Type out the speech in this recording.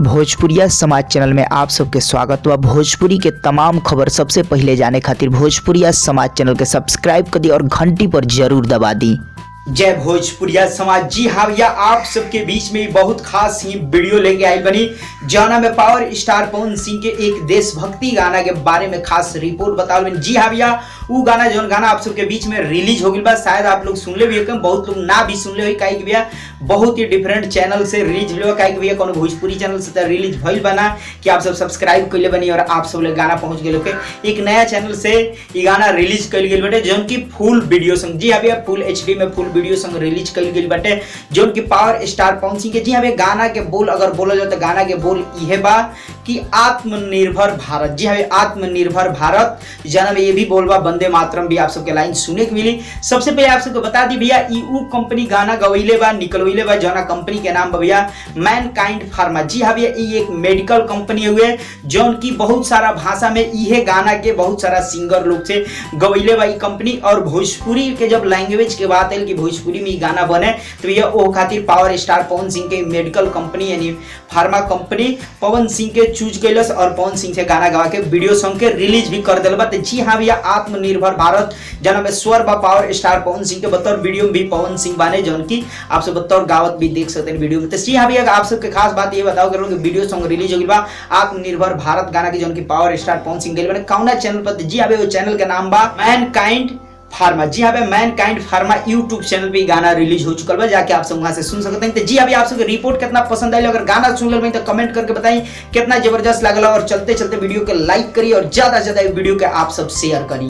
भोजपुरिया समाज चैनल में आप सबके स्वागत व भोजपुरी के तमाम खबर सबसे पहले जाने खातिर भोजपुरिया समाज चैनल के सब्सक्राइब कर दी और घंटी पर जरूर दबा दी। जय भोजपुरिया समाज। जी हाँ भैया, आप सबके बीच में बहुत खास ही वीडियो लेके आई बनी जौना में पावर स्टार पवन सिंह के एक देशभक्ति गाना के बारे में खास रिपोर्ट बताओ। जी हाँ भैया, वो गाना जौन गाना आप सबके बीच में रिलीज हो गया, शायद आप लोग सुन ले भी, बहुत लोग ना भी सुन ले हो, काहे कि भैया बहुत ही डिफरेंट चैनल से रिलीज हो, काहे कि भैया कोनो भोजपुरी चैनल से रिलीज भइल बना कि आप सब सब्सक्राइब कर ले बनी और आप सब लोग गाना पहुंच गए के एक नया चैनल से ये गाना रिलीज कर गई बाटे जौन की फुल वीडियो संग। जी हाँ भैया, फुल एचडी में फुल वीडियो संग रिलीज कर गई बाटे जौन की पावर स्टार पवन सिंह के। जी हाँ भैया, गाना के बोल अगर बोला जाए तो गाना के बोल यह बा कि आत्मनिर्भर भारत। जी हाँ, आत्मनिर्भर भारत जना में ये भी बोलबा वंदे मातरम भी आप सबके लाइन सुने के मिली। सबसे पहले आप सबको बता दी भैया, ईऊ कंपनी गाना गवैले बा निकलवैले बा जना कंपनी के नाम बा भैया मैनकाइंड फार्मा। जी हाँ भैया, ये एक मेडिकल कंपनी हुए जौन की बहुत सारा भाषा में ये गाना के बहुत सारा सिंगर लोग से गवैले बा कंपनी। और भोजपुरी के जब लैंग्वेज के बात है कि भोजपुरी में गाना बने तो भैया वो खातिर पावर स्टार पवन सिंह के मेडिकल कंपनी यानी फार्मा कंपनी पवन सिंह के चूज कैलस और पवन सिंह से गाना गा के वीडियो सॉन्ग के रिलीज भी कर दिल बा। जी हाँ भैया, आत्मनिर्भर भारत जना में स्वर बा पावर स्टार पवन सिंह के बतौर वीडियो में भी पवन सिंह बाने जौन की आप सब बतौर गावत भी देख सकते हैं वीडियो में। तो जी हाँ भैया, आप सबके खास बात ये बताओ करो कि वीडियो सॉन्ग रिलीज हो गई बा आत्मनिर्भर भारत गाना की जौन की पावर स्टार पवन सिंह गइल बाने कौना चैनल पर। जी हाँ भैया, वो चैनल का नाम बा मैनकाइंड फार्मा। जी हाँ भाई, मैनकाइंड फार्मा यूट्यूब चैनल पे गाना रिलीज हो चुका है, जाके आप सब वहां से सुन सकते हैं। तो जी अभी आप सबको रिपोर्ट कितना पसंद आई, अगर गाना सुन ले तो कमेंट करके बताइए कितना जबरदस्त लगला और चलते चलते वीडियो के लाइक करिए और ज्यादा से ज्यादा वीडियो के आप सब शेयर करिए।